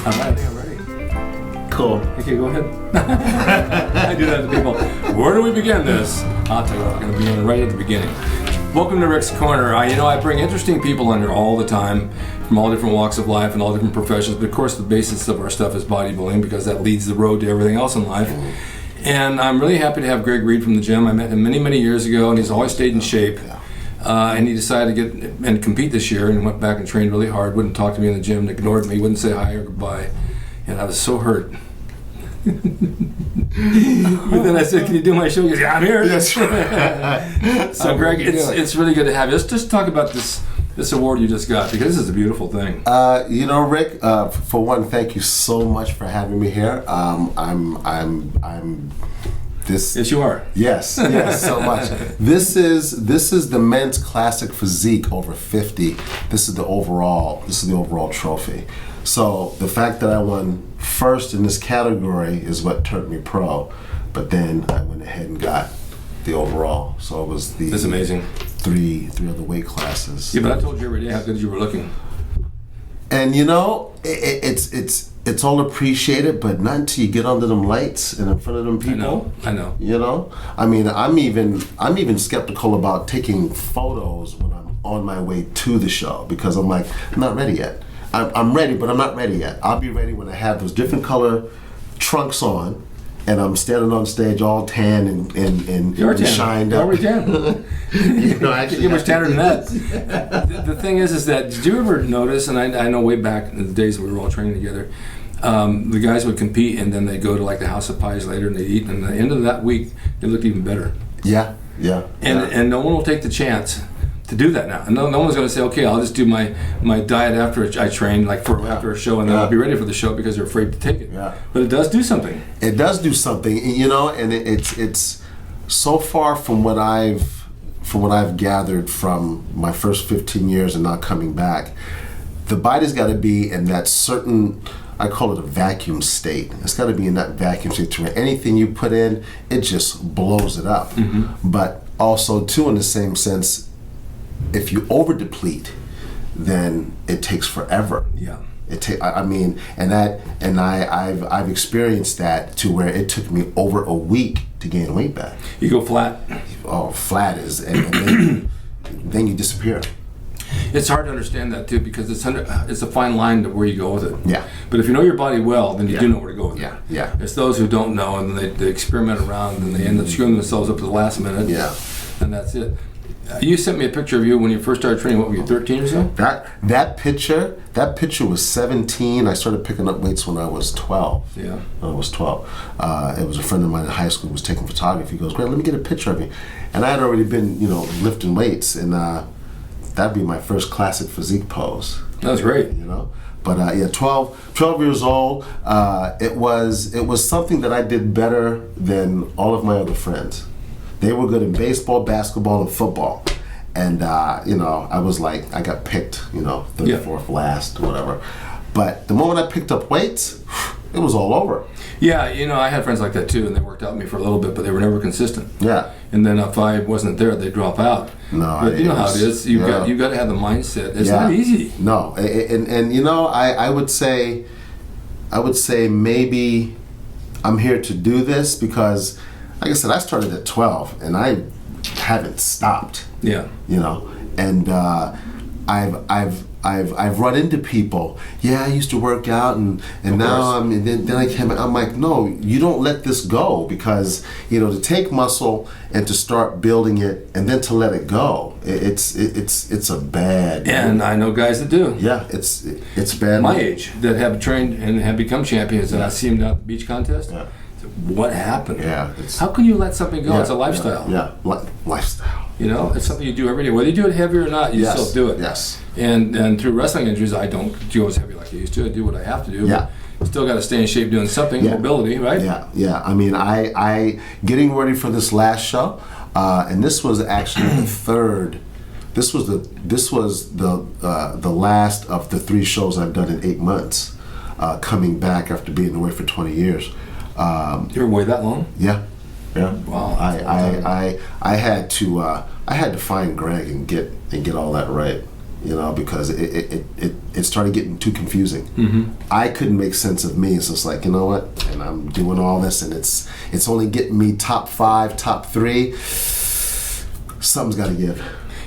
All right, I think I'm ready. Cool. Okay, go ahead. I do that to people. Where do we begin this? I'll tell you what, I'm going to begin right at the beginning. Welcome to Rick's Corner. I bring interesting people on here all the time from all different walks of life and all different professions. But of course, the basis of our stuff is bodybuilding because that leads the road to everything else in life. And I'm really happy to have Reid from the gym. I met him many, many years ago, and he's always stayed in shape. And he decided to get and compete this year and went back and trained really hard. Wouldn't talk to me in the gym, ignored me, wouldn't say hi or goodbye. And I was so hurt. But then I said, "Can you do my show?" He goes, "Yeah, I'm here." That's right. So, Greg, it's really good to have you. Let's just talk about this award you just got because this is a beautiful thing. Rick, for one, thank you so much for having me here. Yes, you are. Yes, so much. This is the men's classic physique over 50. This is the overall trophy. So the fact that I won first in this category is what turned me pro. But then I went ahead and got the overall. So it was That's amazing. Three other weight classes. Yeah, but I told you every day how good you were looking. And it's all appreciated, but not until you get under them lights and in front of them people. I know. You know, I mean, I'm even skeptical about taking photos when I'm on my way to the show because I'm like, I'm not ready yet. I'm ready, but I'm not ready yet. I'll be ready when I have those different color trunks on, and I'm standing on stage all tan and shined up. You're tan. Actually, you're much tanner than that. The thing is that did you ever notice? And I know way back in the days when we were all training together, the guys would compete and then they go to like the House of Pies later and they eat. And at the end of that week, they looked even better. Yeah. And no one will take the chance to do that now. And no one's going to say, okay, I'll just do my diet after I train, like after a show, and then I'll be ready for the show because they're afraid to take it. Yeah. But it does do something. It does do something, and it's so far from what I've gathered from my first 15 years and not coming back. The body's got to be in that certain, I call it a vacuum state. It's got to be in that vacuum state to where anything you put in, it just blows it up. Mm-hmm. But also, too, in the same sense, if you over deplete, then it takes forever. Yeah. I've experienced that to where it took me over a week to gain weight back. You go flat. Oh, flat is, and then you disappear. It's hard to understand that too because it's a fine line to where you go with it. Yeah. But if you know your body well, then you do know where to go with it. Yeah. It's those who don't know and they experiment around and they end up screwing themselves up to the last minute. Yeah. And that's it. You sent me a picture of you when you first started training. What were you, 13 or so? That picture was 17. I started picking up weights when I was 12. Yeah. When I was 12. It was a friend of mine in high school who was taking photography. He goes, "Greg, let me get a picture of you." And I had already been, lifting weights, and that'd be my first classic physique pose. That was great. But 12 years old. It was something that I did better than all of my other friends. They were good in baseball, basketball, and football. And, I was like, I got picked, 34th last, or whatever. But the moment I picked up weights, it was all over. Yeah, I had friends like that too, and they worked out with me for a little bit, but they were never consistent. Yeah. And then if I wasn't there, they'd drop out. No, but you know how it is. You've got to have the mindset. It's not easy. No, and I would say maybe I'm here to do this because, like I said, I started at 12 and I haven't stopped. Yeah. And I've run into people. Yeah, I used to work out and now then I came. I'm like, no, you don't let this go because to take muscle and to start building it and then to let it go, it's a bad. And I know guys that do. Yeah, it's bad. My age that have trained and have become champions, and I see them down at the beach contest. Yeah. What happened? Yeah. How can you let something go? It's a lifestyle. Yeah. Lifestyle. It's something you do every day. Whether you do it heavy or not, you still do it. Yes. And through wrestling injuries, I don't do as heavy like I used to. I do what I have to do. Yeah. But still got to stay in shape doing something. Yeah. Mobility, right? Yeah. I mean, I getting ready for this last show, and this was actually the third. This was the last of the 3 shows I've done in 8 months, coming back after being away for 20 years. You were away that long? Yeah. Wow. I had to find Greg and get all that right. you know, because it started getting too confusing. I couldn't make sense of me, so it's like, you know what, and I'm doing all this, and it's only getting me top 5, top 3. Something's got to give.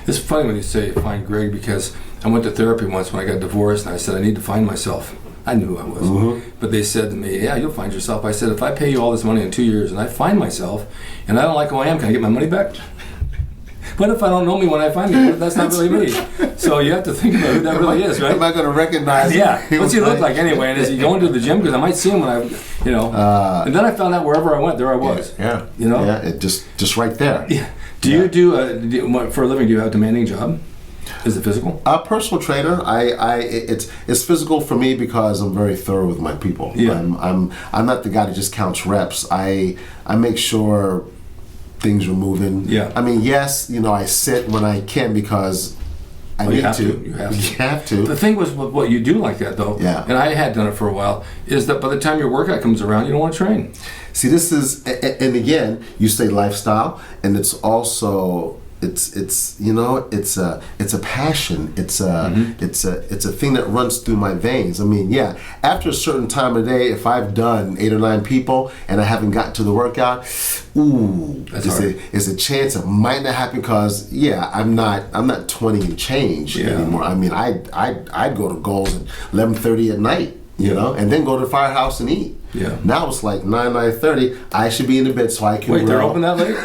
It's funny when you say find Greg, because I went to therapy once when I got divorced, and I said I need to find myself. I knew who I was, but they said to me, yeah, you'll find yourself. I said, if I pay you all this money in 2 years and I find myself and I don't like who I am, can I get my money back? What if I don't know me when I find me? That's not really me. So you have to think about who that really is, right? Am I going to recognize him? Yeah. What's he look like anyway? And is he going to the gym? Because I might see him when I, you know. And then I found out wherever I went, there I was. Yeah. You know? Yeah, it just right there. Yeah. Do you do, for a living, do you have a demanding job? Is it physical? Personal trainer. It's physical for me because I'm very thorough with my people. Yeah. I'm not the guy that just counts reps. I make sure things are moving. Yeah. I mean, yes, you know, I sit when I can because I need to. You have to. You have to. The thing was, with what you do like that, though, Yeah. and I had done it for a while, is that by the time your workout comes around, you don't want to train. See, this is, and again, you say lifestyle, and it's also, it's you know, it's a passion. It's a thing that runs through my veins. I mean, yeah, after a certain time of day, if I've done 8 or 9 people and I haven't gotten to the workout, it's a chance it might not happen because I'm not 20 and change anymore. I mean, I'd go to goals at 11:30 at night, you know, and then go to the firehouse and eat. Yeah. Now it's like 9:30. I should be in the bed so I can. Wait, they're open that late?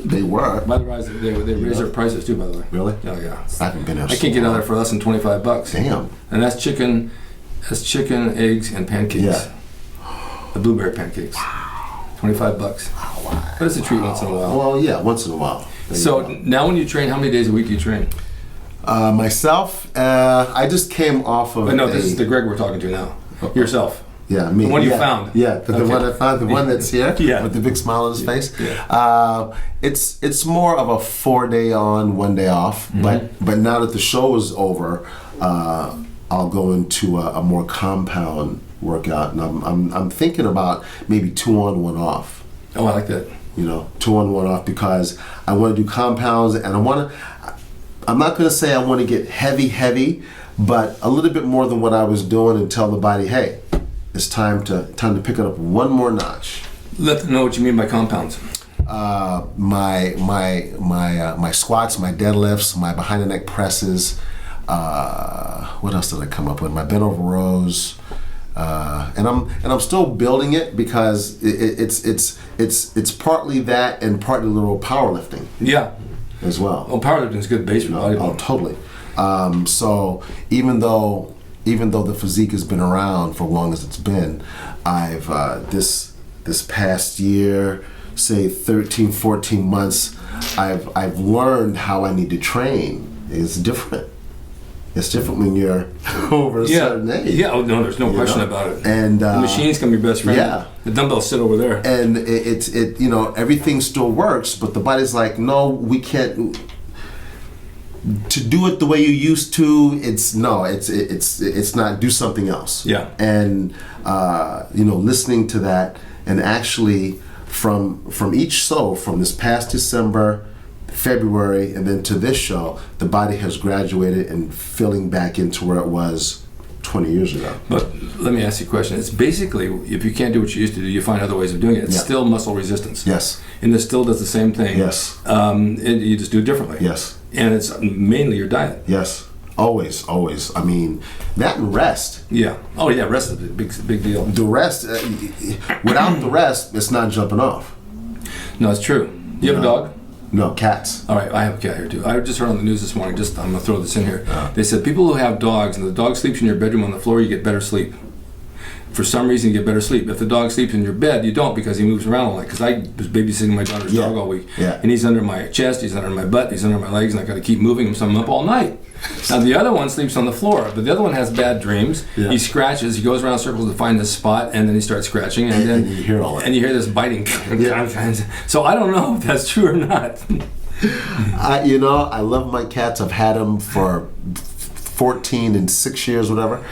They were. By the way, they raise their prices too. By the way. Really? Oh yeah. I haven't been there. I can't get out there for less than $25. Damn. And that's chicken, eggs, and pancakes. Yeah. The blueberry pancakes. Wow. $25. Wow. But it's a treat once in a while. Well, yeah, once in a while. So now, when you train, how many days a week do you train? Myself, I just came off of. No, this is the Greg we're talking to now. Yourself. Yeah, me. The one you found. Yeah, the one I found, the one that's here with the big smile on his face. Yeah. It's more of a 4-day on, 1 day off. But now that the show is over, I'll go into a more compound workout, and I'm thinking about maybe 2 on, 1 off. Oh, I like that. You know, 2 on, 1 off, because I want to do compounds, and I'm not going to say I want to get heavy, but a little bit more than what I was doing, and tell the body, hey, it's time to pick it up 1 more notch. Let them know what you mean by compounds. My squats, my deadlifts, my behind the neck presses. What else did I come up with? My bent over rows. And I'm still building it because it's partly that and partly little powerlifting. Yeah. As well. Well, powerlifting is good base for bodybuilding. Oh, totally. So even though the physique has been around for as long as it's been, I've this past year, say 13, 14 months, I've learned how I need to train. It's different. It's different when you're over a certain age. Yeah, oh, no, there's no question about it. And the machines can be best friend. Yeah. The dumbbells sit over there. And it you know, everything still works, but the body's like, no, we can't. To do it the way you used to, it's not. Do something else. Yeah. And you know, listening to that, and actually from each show, from this past December, February, and then to this show, the body has graduated and filling back into where it was 20 years ago. But let me ask you a question. It's basically, if you can't do what you used to do, you find other ways of doing it. It's still muscle resistance. Yes. And it still does the same thing. Yes. You just do it differently. Yes. And it's mainly your diet. Yes. Always. I mean, that and rest. Yeah. Oh yeah, rest is a big deal. The rest, without the rest, it's not jumping off. No, it's true. You have a dog? No, cats. All right, I have a cat here too. I just heard on the news this morning, I'm going to throw this in here. They said people who have dogs and the dog sleeps in your bedroom on the floor, you get better sleep. For some reason, you get better sleep. If the dog sleeps in your bed, you don't, because he moves around a lot. Because I was babysitting my daughter's dog all week. Yeah. And he's under my chest, he's under my butt, he's under my legs, and I got to keep moving him, so I'm up all night. Now, the other one sleeps on the floor, but the other one has bad dreams. Yeah. He scratches, he goes around circles to find this spot, and then he starts scratching, and then you hear all that. And you hear this biting. So I don't know if that's true or not. You know, I love my cats. I've had them for 14 and 6 years, whatever.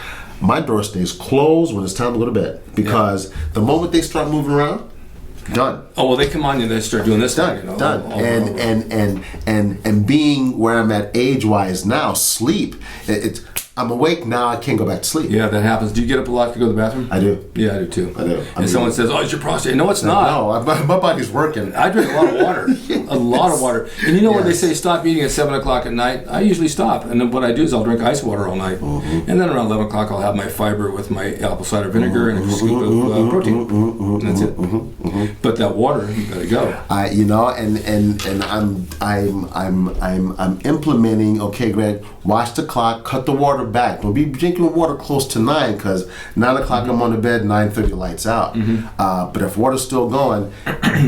My door stays closed when it's time to go to bed, because the moment they start moving around, Done. Oh well, they come on you. They start doing this. Done. Thing, you know, Done. And being where I'm at age wise now, sleep. I'm awake now. I can't go back to sleep. Yeah, that happens. Do you get up a lot to go to the bathroom? I do. Yeah, I do too. I do. And someone says, "Oh, it's your prostate." No, it's not. No, my body's working. I drink a lot of water. A lot of water. And you know when they say stop eating at 7 o'clock at night, I usually stop. And then what I do is I'll drink ice water all night. And then around 11 o'clock I'll have my fiber with my apple cider vinegar and a scoop of protein. And that's it. But that water, you gotta go. I'm implementing. Okay, Greg, watch the clock, cut the water back. Don't be drinking water close to 9 because 9 o'clock I'm on the bed, 9:30 lights out. But if water's still going,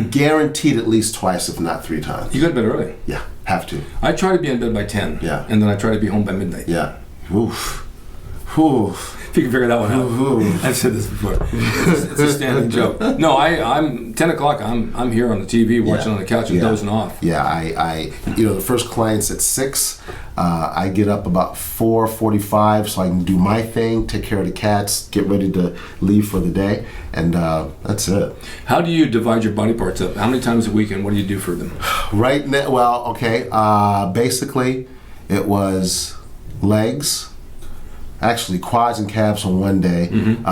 guaranteed at least twice, if not 3 times. You go to bed early. Yeah, have to. I try to be in bed by 10. Yeah. And then I try to be home by midnight. Yeah. Oof. Oof. If you can figure that one out. I've said this before. It's a standing joke. No, I'm 10 o'clock. I'm here on the TV watching on the couch and dozing off. Yeah, I the first client's at 6. I get up about 4:45 so I can do my thing, take care of the cats, get ready to leave for the day, and that's it. How do you divide your body parts up? How many times a week, and what do you do for them? Right now, well, okay. Basically, it was legs. Actually, quads and calves on one day.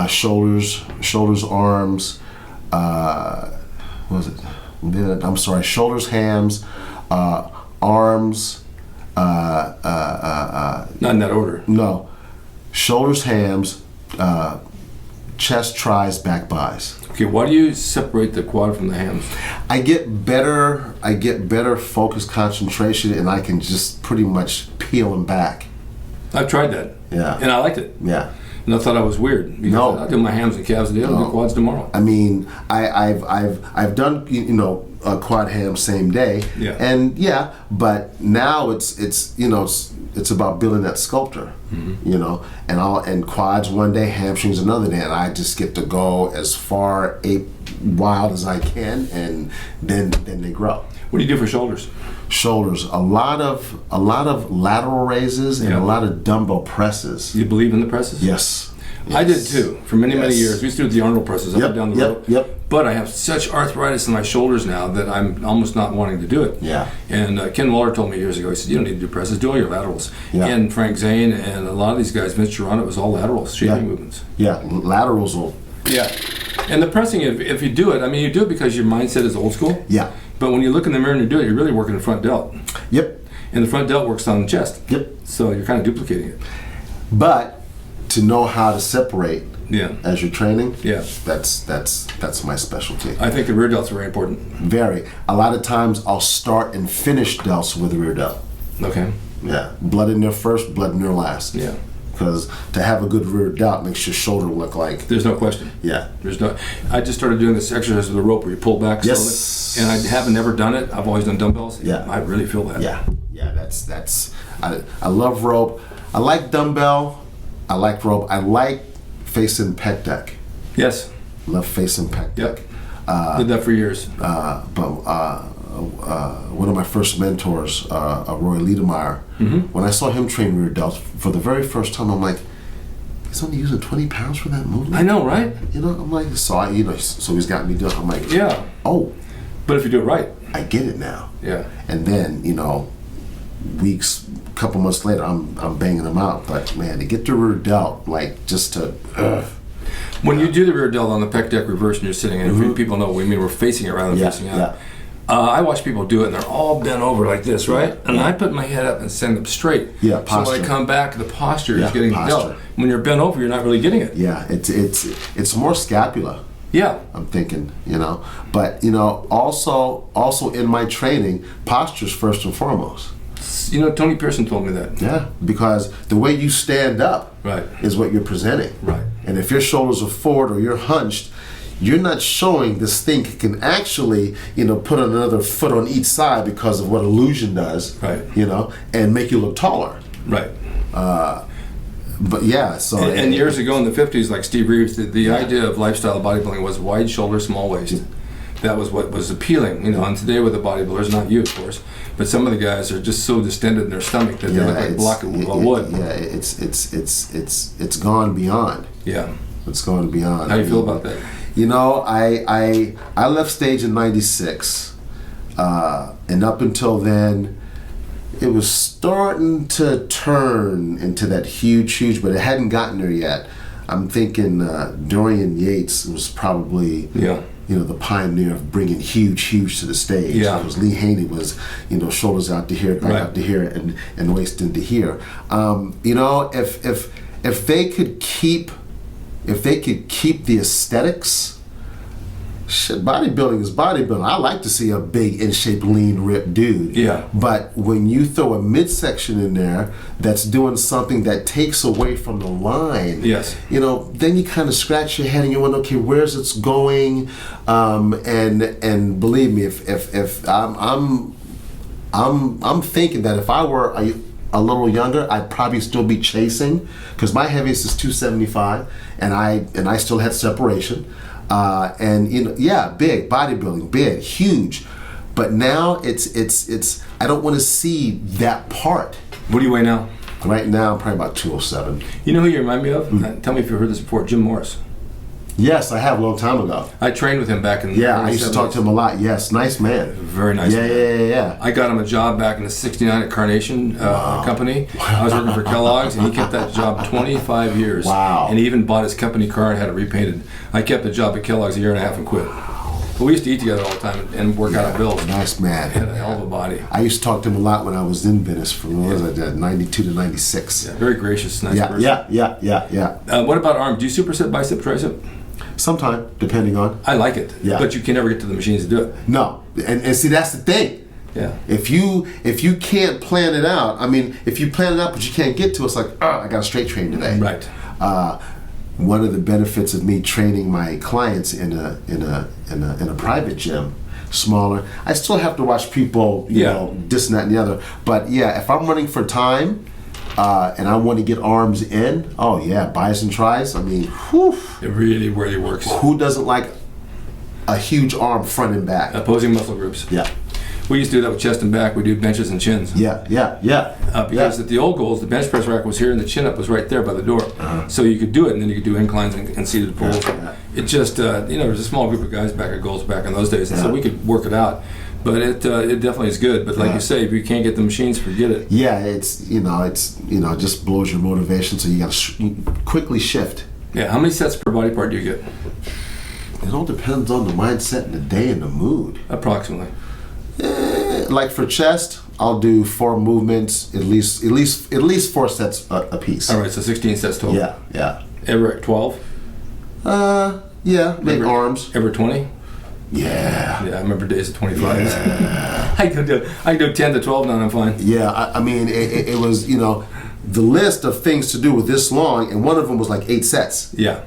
Shoulders, arms. What was it? I'm sorry. Shoulders, hams, arms. Not in that order. No. Shoulders, hams, chest, tries, back, buys. Okay, why do you separate the quad from the hams? I get better focus, concentration, and I can just pretty much peel them back. I've tried that. Yeah. And I liked it. Yeah. And I thought I was weird. Because No. I'll do my hams and calves today. I'll do quads tomorrow. I mean, I've done a quad ham same day. Yeah. And but now it's about building that sculpture. And quads one day, hamstrings another day, and I just get to go as far wild as I can, and then they grow. What do you do for shoulders? Shoulders, a lot of lateral raises and a lot of dumbbell presses. You believe in the presses? Yes. I did too, for many years. We used to do the Arnold presses up and down the road. Yep. But I have such arthritis in my shoulders now that I'm almost not wanting to do it. Yeah. And Ken Waller told me years ago, he said, you don't need to do presses, do all your laterals. Yeah. And Frank Zane and a lot of these guys, Vince Giron, it was all laterals, shaping movements. Yeah, laterals will. Yeah. And the pressing, if you do it, I mean, you do it because your mindset is old school. Yeah. But when you look in the mirror and you do it, you're really working the front delt. Yep. And the front delt works on the chest. Yep. So you're kind of duplicating it. But to know how to separate as you're training, that's my specialty. I think the rear delt's very important. Very. A lot of times I'll start and finish delts with the rear delt. Okay. Yeah. Blood in there first, blood in there last. Yeah. Because to have a good rear delt makes your shoulder look like. There's no question. Yeah. There's no. I just started doing this exercise with a rope where you pull back slowly. Yes. And I haven't never done it. I've always done dumbbells. Yeah. I really feel that. Yeah. Yeah. That's. I love rope. I like dumbbell. I like rope. I like facing pec deck. Yes. Love facing pec deck. Did that for years. One of my first mentors, Roy Liedermeyer, when I saw him train rear delts for the very first time, I'm like, he's only using 20 pounds for that movement? I know, right? I'm like, so he's got me doing, I'm like, yeah. Oh. But if you do it right. I get it now. Yeah. And then, weeks, couple months later, I'm banging them out. But man, to get the rear delt, like just to. When you do the rear delt on the pec deck reverse and you're sitting, and if people know what we mean, we're facing it rather than facing out. Yeah. I watch people do it, and they're all bent over like this, right? And I put my head up and send them straight. Yeah, posture. So when I come back, the posture is getting the delt. When you're bent over, you're not really getting it. Yeah, it's more scapula. Yeah. I'm thinking, But, also in my training, posture's first and foremost. Tony Pearson told me that. Yeah, because the way you stand up is what you're presenting. Right. And if your shoulders are forward or you're hunched, you're not showing this thing can actually, put another foot on each side because of what illusion does. Right. And make you look taller. Right. But yeah, so. And years ago in the 50s, like Steve Reeves, the idea of lifestyle bodybuilding was wide shoulder, small waist. That was what was appealing, and today with the bodybuilders, not you of course, but some of the guys are just so distended in their stomach that they look like a block of wood. Yeah, it's gone beyond. Yeah. It's gone beyond. How do you feel about that? You know, I left stage in '96, and up until then, it was starting to turn into that huge, but it hadn't gotten there yet. I'm thinking Dorian Yates was probably the pioneer of bringing huge to the stage. Yeah. Because Lee Haney was, shoulders out to here, back out to here, and waist into here. If they could keep the aesthetics. Shit, bodybuilding is bodybuilding. I like to see a big, in shape, lean, ripped dude. Yeah. But when you throw a midsection in there that's doing something that takes away from the line, yes, then you kind of scratch your head and you wonder, okay, where's it's going? And believe me, if I'm thinking that if I were a little younger, I'd probably still be chasing, because my heaviest is 275, and I still had separation. Big bodybuilding, big, huge, but now it's I don't want to see that part. What do you weigh now? Right now, I'm probably about 207. You know who you remind me of? Tell me if you've heard this before. Jim Morris. Yes, I have, a long time ago. I trained with him back in the I used to talk to him a lot. Yes, nice man. Very nice man. Yeah. I got him a job back in the '69 at Carnation Company. I was working for Kellogg's, and he kept that job 25 years. Wow. And he even bought his company car and had it repainted. I kept the job at Kellogg's a year and a half and quit. But we used to eat together all the time and work out our bills. Nice man. He had a hell of a body. I used to talk to him a lot when I was in Venice from, what was I did, 92 to 96. Yeah, very gracious, nice person. Yeah. What about arm? Do you superset bicep, tricep? Sometime, depending on. I like it. Yeah. But you can never get to the machines to do it. No. And see, that's the thing. Yeah. If you can't plan it out, I mean, if you plan it out but you can't get to it, it's like, I got a straight train today. Right. One of the benefits of me training my clients in a private gym, smaller, I still have to watch people, you know, this and that and the other. But yeah, if I'm running for time, and I want to get arms in, bis and tris. I mean, whew. It really works. Who doesn't like a huge arm front and back? Opposing muscle groups. Yeah. We used to do that with chest and back. We do benches and chins. Yeah. Because at the old goals, the bench press rack was here and the chin up was right there by the door. So you could do it, and then you could do inclines and seated pulls. It just, there was a small group of guys back at goals back in those days, and so we could work it out. But it definitely is good. But like you say, if you can't get the machines, forget it. Yeah, it's just blows your motivation. So you got to quickly shift. Yeah. How many sets per body part do you get? It all depends on the mindset and the day and the mood. Approximately. Like for chest, I'll do 4 movements, at least 4 sets a piece. All right, so 16 sets total. Yeah. Ever at 12? Maybe arms. Ever 20? Yeah, I remember days of 25. Yeah. I can do 10 to 12 now and I'm fine. Yeah, I mean, it was, the list of things to do was this long, and one of them was like 8 sets. Yeah.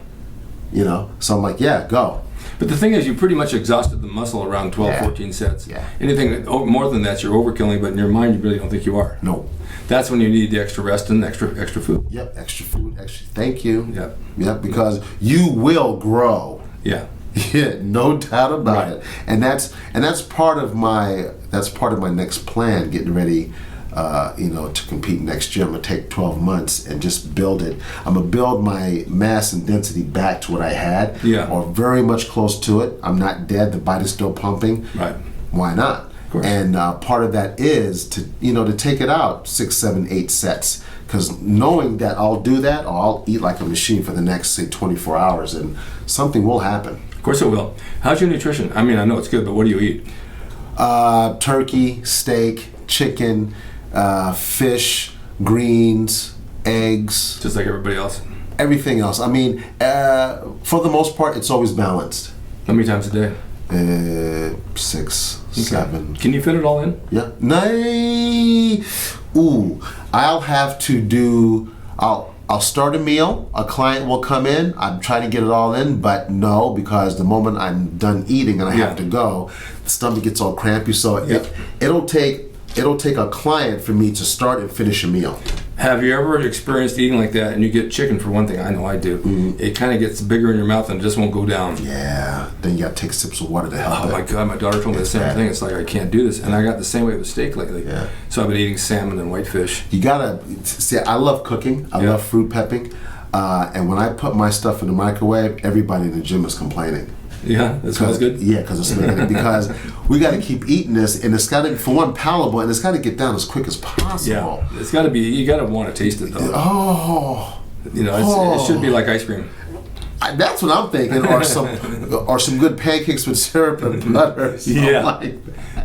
So I'm like, go. But the thing is, you pretty much exhausted the muscle around 12, 14 sets. Yeah. Anything more than that, you're overkilling, but in your mind, you really don't think you are. No. That's when you need the extra rest and extra food. Yep, extra food, thank you. Yep, because you will grow. Yeah. Yeah, no doubt about it. And that's part of my next plan, getting ready to compete next year. I'm gonna take 12 months and just build it. I'm gonna build my mass and density back to what I had, or very much close to it. I'm not dead. The body's still pumping. Right. Why not? Of course. And part of that is to take it out 6, 7, 8 sets. Because knowing that I'll do that, or I'll eat like a machine for the next, say, 24 hours, and something will happen. Of course it will. How's your nutrition? I mean, I know it's good, but what do you eat? Turkey, steak, chicken, fish, greens, eggs. Just like everybody else? Everything else. I mean, for the most part, it's always balanced. How many times a day? 6, 7. Can you fit it all in? Yeah. I'll have to do. I'll start a meal. A client will come in. I'm trying to get it all in, but no, because the moment I'm done eating and I have to go, the stomach gets all crampy. So it'll take a client for me to start and finish a meal. Have you ever experienced eating like that and you get chicken for one thing? I know I do. Mm-hmm. It kind of gets bigger in your mouth and it just won't go down. Yeah. Then you got to take sips of water to help it. Oh my God, my daughter told me the same thing. It's like, I can't do this. And I got the same way with steak lately. Yeah. So I've been eating salmon and whitefish. You got to see, I love cooking. I love fruit pepping. And when I put my stuff in the microwave, everybody in the gym is complaining. Yeah, that smells good. Yeah, because it's smells good. Because we got to keep eating this, and it's got to, for one, palatable, and it's got to get down as quick as possible. Yeah, it's got to be. You got to want to taste it though. Oh, you know, it should be like ice cream. That's what I'm thinking, or some good pancakes with syrup and butter. Yeah. Like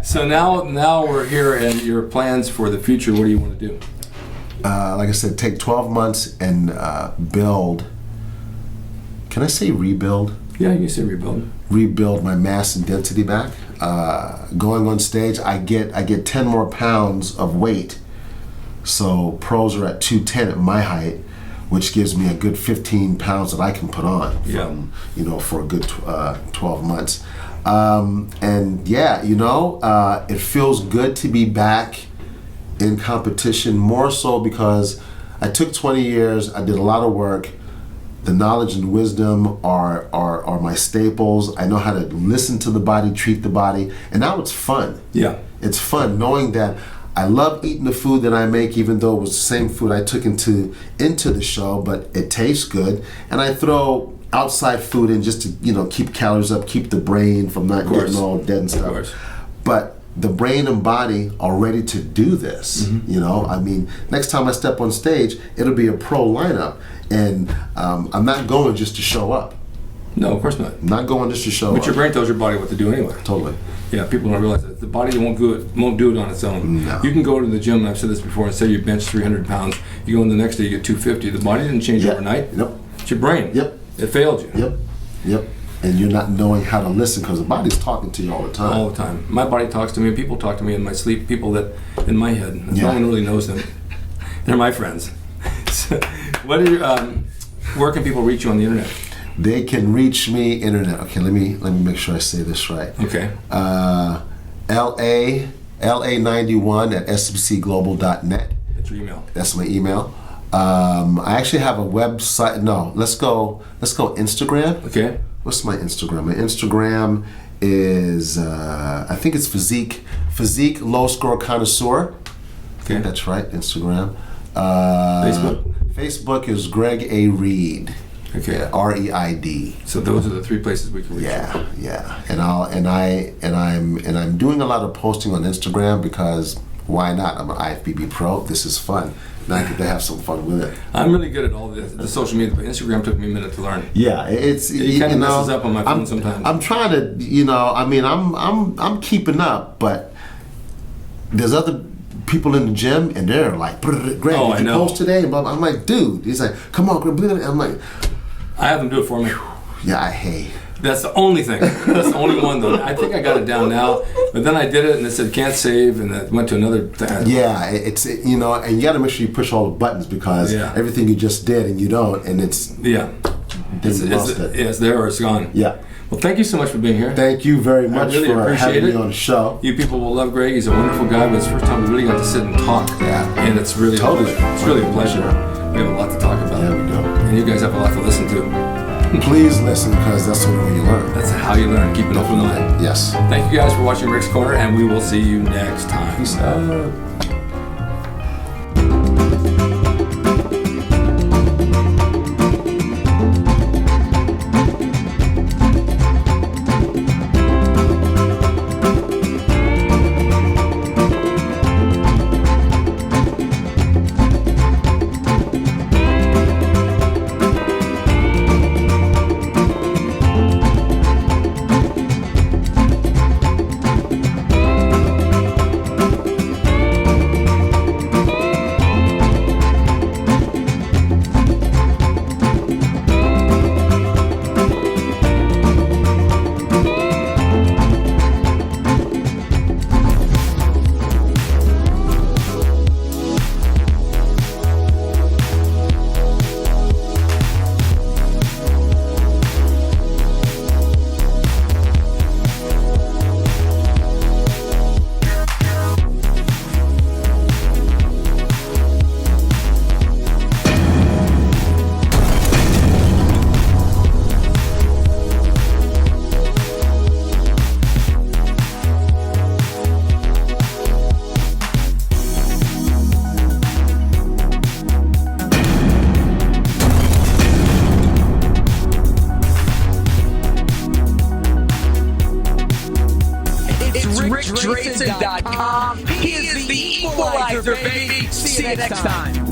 so now we're here, and your plans for the future. What do you want to do? Like I said, take 12 months and build. Can I say rebuild? Yeah, you can say rebuild. Rebuild my mass and density back. Going on stage, I get 10 more pounds of weight. So pros are at 210 at my height, which gives me a good 15 pounds that I can put on from, you know, for a good 12 months. And yeah, you know, it feels good to be back in competition, more so because I took 20 years, I did a lot of work. The knowledge and wisdom are my staples. I know how to listen to the body, treat the body, and now it's fun. Yeah. It's fun knowing that I love eating the food that I make, even though it was the same food I took into the show, but it tastes good. And I throw outside food in just to, you know, keep calories up, keep the brain from not getting all dead and stuff. Of course. But the brain and body are ready to do this. You know, I mean, next time I step on stage, it'll be a pro lineup. And I'm not going just to show up. No, of course not. I'm not going just to show up. But your brain tells your body what to do anyway. Totally. Yeah, people don't realize that. The body won't do it on its own. No. You can go to the gym, and I've said this before, and say you bench 300 pounds, you go in the next day, you get 250. The body didn't change overnight. Nope. It's your brain. Yep. It failed you. Yep. And you're not knowing how to listen because the body's talking to you all the time. All the time. My body talks to me, and people talk to me in my sleep, people that, in my head. No one really knows them. They're my friends. So, what are your, where can people reach you on the internet? They can reach me internet. Okay, let me make sure I say this right. Okay. LA91 at sbcglobal.net. That's your email. That's my email. I actually have a website. No, let's go Instagram. Okay. What's my Instagram? My Instagram is I think it's physique low score connoisseur. I think that's right. Instagram. Facebook is Greg A. Reid. Okay. Yeah, REID. So those are the three places we can reach you. Yeah. I'm doing a lot of posting on Instagram because why not? I'm an IFBB Pro. This is fun. And I get to have some fun with it. I'm really good at all the social media, but Instagram took me a minute to learn. Yeah, it kind of messes up on my phone sometimes. I'm trying to, you know, I mean, I'm keeping up, but there's other people in the gym and they're like, Greg, did you post today? And I'm like, dude. He's like, come on, Greg. I'm like, I have them do it for me. Yeah, hey. That's the only thing. That's the only one, though. I think I got it down now, but then I did it and it said can't save, and it went to another thing. Yeah, you know, and you got to make sure you push all the buttons because everything you just did and you don't, and it's it's there or it's gone. Yeah. Well, thank you so much for being here. Thank you very much really for having me on the show. You people will love Greg. He's a wonderful guy, but it's the first time we really got to sit and talk. Yeah. And it's really a pleasure. We have a lot to talk about. Yeah, we do. And you guys have a lot to listen to. Please listen because that's the way you learn. That's how you learn. Keep an open mind. Yes. Thank you guys for watching Rick's Corner, and we will see you next time. Peace out. Equalizer, baby. See you next time.